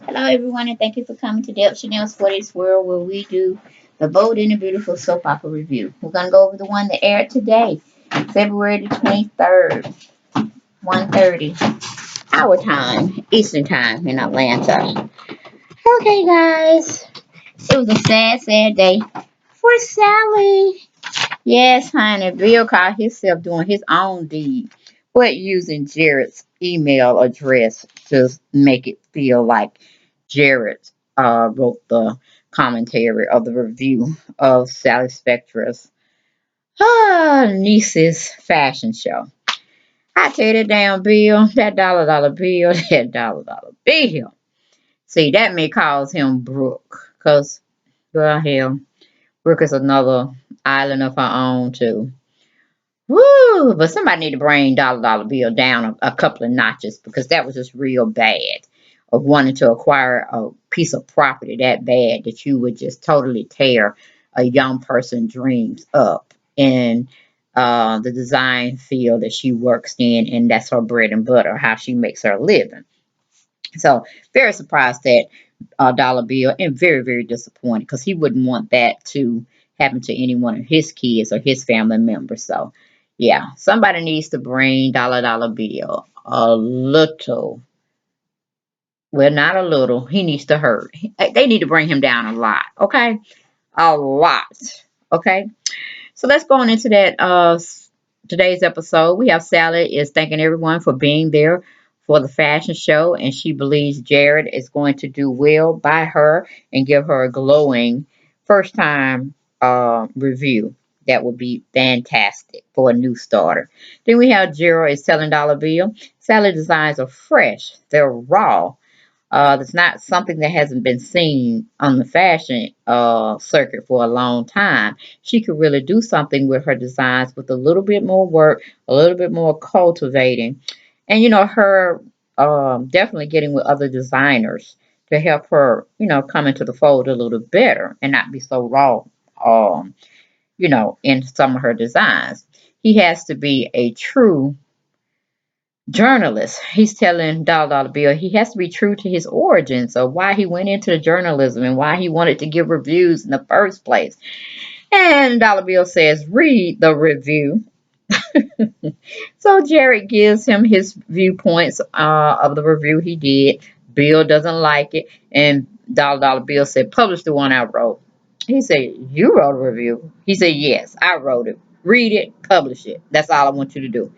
Hello, everyone, and thank you for coming to Deb Chanel's For This World, where we do the Bold and the Beautiful Soap Opera Review. We're going to go over the one that aired today, February the 23rd, 1:30, our time, Eastern Time in Atlanta. Okay, guys, it was a sad, sad day for Sally. Yes, honey, Bill caught himself doing his own deed, but using Jared's email address to make it feel like Jared wrote the commentary of the review of Sally Spectra's niece's fashion show. I tell you that damn bill, that dollar bill, that dollar bill. See, that may cause him Brooke, because, well, hell, Brooke is another island of her own, too. Woo! But somebody need to bring dollar bill down a couple of notches because that was just real bad. Of wanting to acquire a piece of property that bad that you would just totally tear a young person's dreams up in the design field that she works in, and that's her bread and butter, how she makes her living. So very surprised that dollar bill, and very very disappointed because he wouldn't want that to happen to any one of his kids or his family members. So yeah, somebody needs to bring dollar bill a little, well, not a little, he needs to hurt. They need to bring him down a lot. Okay, a lot. Okay, so let's go on into that today's episode. We have Sally is thanking everyone for being there for the fashion show, and she believes Jared is going to do well by her and give her a glowing first time review. That would be fantastic for a new starter. Then we have Gerald is telling Dollar Bill Sally designs are fresh, they're raw, that's not something that hasn't been seen on the fashion circuit for a long time. She could really do something with her designs with a little bit more work, a little bit more cultivating, and her definitely getting with other designers to help her, come into the fold a little better and not be so raw, in some of her designs. He has to be a true journalist. He's telling Dollar Bill he has to be true to his origins of why he went into journalism and why he wanted to give reviews in the first place. And Dollar Bill says, read the review. So Jared gives him his viewpoints of the review he did. Bill doesn't like it, and Dollar Bill said, publish the one I wrote. He said, you wrote a review? He said, yes, I wrote it. Read it, publish it. That's all I want you to do.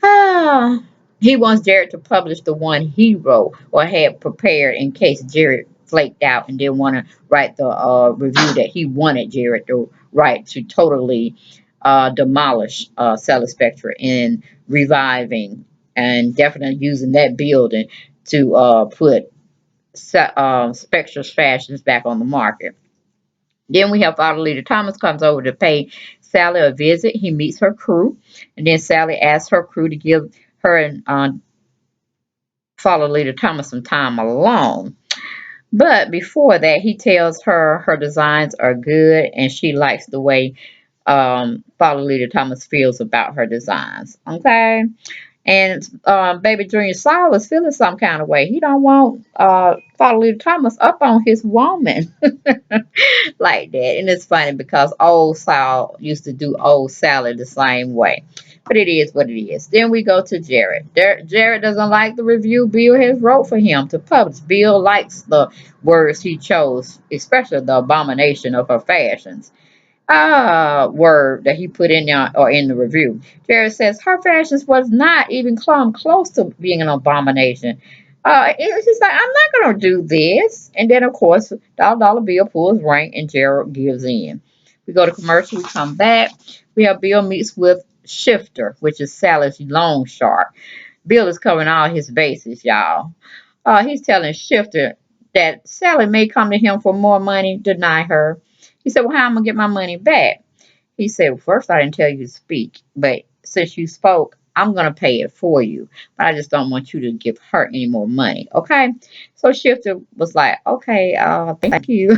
Ah, he wants Jared to publish the one he wrote or had prepared in case Jared flaked out and didn't want to write the review that he wanted Jared to write to totally demolish Cellar Spectra in reviving and definitely using that building to put Spectra's fashions back on the market. Then we have Father Leader Thomas comes over to pay Sally a visit. He meets her crew, and then Sally asks her crew to give her and Father Leader Thomas some time alone. But before that, he tells her her designs are good and she likes the way Father Leader Thomas feels about her designs. Okay. And baby Junior Saul is feeling some kind of way. He don't want Father Leader Thomas up on his woman like that. And it's funny because old Saul used to do old Sally the same way. But it is what it is. Then we go to Jared. Jared doesn't like the review Bill has wrote for him to publish. Bill likes the words he chose, especially the abomination of her fashions word that he put in there or in the review. Jared says her fashions was not even come close to being an abomination. He's like, I'm not gonna do this. And then of course, Dollar Bill pulls rank and Gerald gives in. We go to commercial, we come back. We have Bill meets with Shifter, which is Sally's loan shark. Bill is covering all his bases, y'all. He's telling Shifter that Sally may come to him for more money, deny her. He said, well, how am I going to get my money back? He said, well, first, I didn't tell you to speak, but since you spoke, I'm going to pay it for you. But I just don't want you to give her any more money, okay? So Shifter was like, okay, thank you.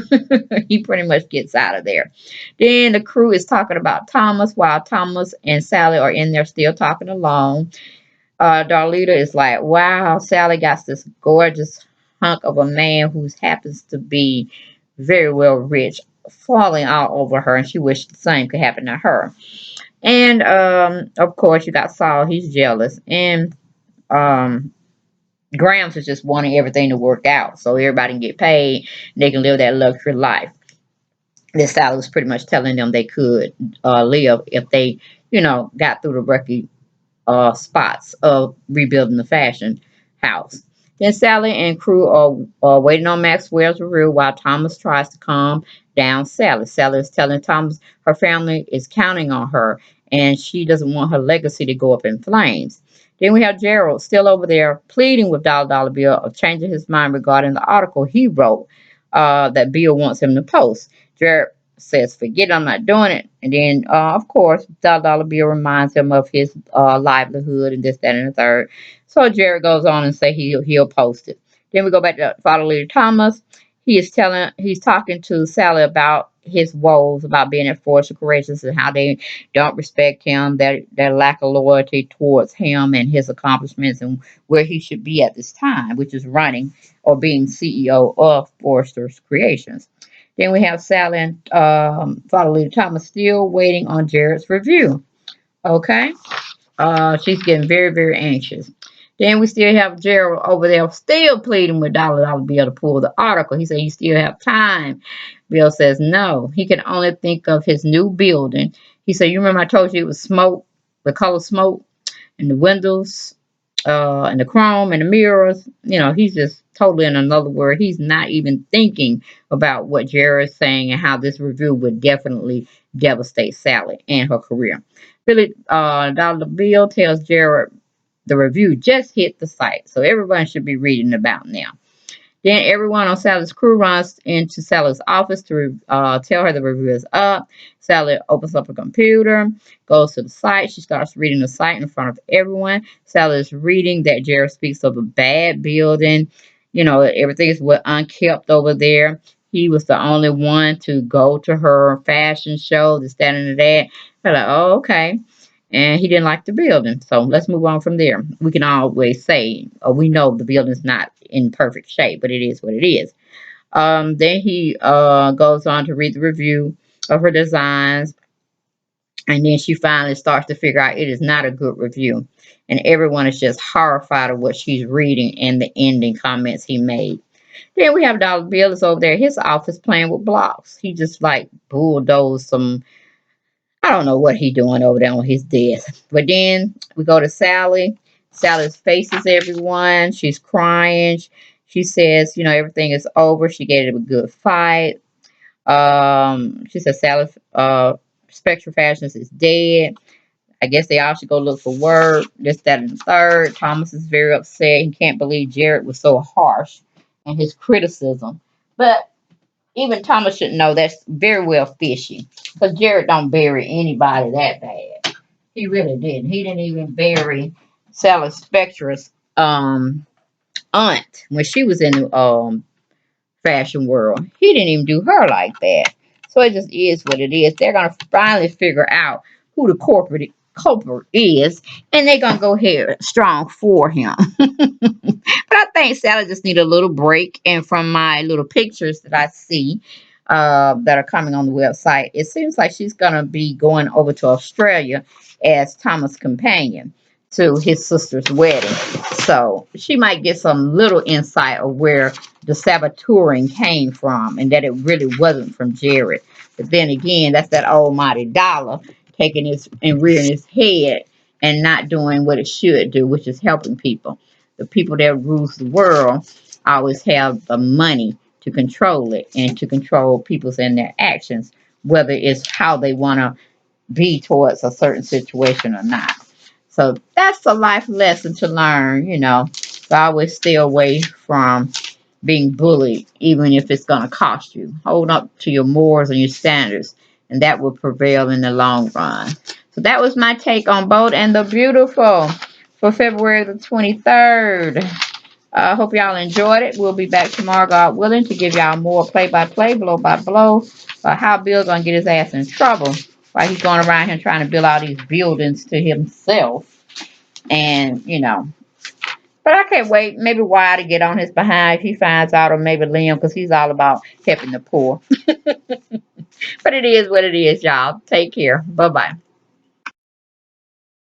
He pretty much gets out of there. Then the crew is talking about Thomas while Thomas and Sally are in there still talking along. Darlita is like, wow, Sally got this gorgeous hunk of a man who happens to be very well rich falling all over her, and she wished the same could happen to her. And of course, you got Saul. He's jealous, and um, Grams is just wanting everything to work out so everybody can get paid. And they can live that luxury life. This Sally was pretty much telling them they could live if they, got through the rocky spots of rebuilding the fashion house. Then Sally and crew are waiting on Maxwell's review while Thomas tries to calm down Sally. Sally is telling Thomas her family is counting on her and she doesn't want her legacy to go up in flames. Then we have Gerald still over there pleading with Dollar Bill of changing his mind regarding the article he wrote that Bill wants him to post. Gerald says, forget it, I'm not doing it. And then, of course, Dollar Bill reminds him of his livelihood and this, that, and the third. So Jared goes on and say he'll post it. Then we go back to Father Leader Thomas. He's talking to Sally about his woes, about being at Force of Courageous and how they don't respect him, their lack of loyalty towards him and his accomplishments and where he should be at this time, which is running or being CEO of Forrester's Creations. Then we have Sally and Father Leader Thomas still waiting on Jared's review. Okay. She's getting very, very anxious. Then we still have Gerald over there still pleading with Dollar Bill to pull the article. He said, you still have time. Bill says, no. He can only think of his new building. He said, you remember I told you it was smoke, the color smoke, and the windows, and the chrome and the mirrors. He's just totally in another word. He's not even thinking about what Jared's saying and how this review would definitely devastate Sally and her career. Billy Dollar Bill tells Jared the review just hit the site, so everyone should be reading about now. Then everyone on Sally's crew runs into Sally's office to tell her the review is up. Sally opens up her computer, goes to the site. She starts reading the site in front of everyone. Sally is reading that Jared speaks of a bad building. Everything is what unkept over there. He was the only one to go to her fashion show, this, that, and that. They're like, oh, okay. And he didn't like the building. So let's move on from there. We can always say, we know the building's not in perfect shape, but it is what it is. Then he goes on to read the review of her designs. And then she finally starts to figure out it is not a good review. And everyone is just horrified of what she's reading and the ending comments he made. Then we have Dollar Bill is over there at his office playing with blocks. He just like bulldozed some, I don't know what he doing over there on his desk. But then we go to Sally. Sally's faces everyone. She's crying. She says, everything is over. She gave it a good fight. She says Sally's Spectral Fashions is dead. I guess they all should go look for work. This, that, and the third. Thomas is very upset. He can't believe Jared was so harsh in his criticism. But even Thomas should know that's very well fishy. Because Jared don't bury anybody that bad. He really didn't. He didn't even bury Sally Spectra's aunt when she was in the fashion world. He didn't even do her like that. So it just is what it is. They're gonna finally figure out who the corporate culprit is, and they're gonna go here strong for him. But I think Sally just need a little break. And from my little pictures that I see that are coming on the website, it seems like she's gonna be going over to Australia as Thomas' companion to his sister's wedding. So she might get some little insight of where the saboteuring came from and that it really wasn't from Jared. But then again, that's that almighty dollar taking his and rearing his head and not doing what it should do, which is helping people. The people that rules the world always have the money to control it and to control people's and their actions, whether it's how they want to be towards a certain situation or not. So that's a life lesson to learn. To always stay away from being bullied, even if it's going to cost you. Hold up to your morals and your standards, and that will prevail in the long run. So that was my take on Bold and the Beautiful for February the 23rd. I hope y'all enjoyed it. We'll be back tomorrow, God willing, to give y'all more play-by-play, blow-by-blow, about how Bill's going to get his ass in trouble while he's going around here trying to build all these buildings to himself. And, But I can't wait. Maybe Wyatt to get on his behind if he finds out, or maybe Liam, because he's all about helping the poor. But it is what it is, y'all. Take care. Bye-bye.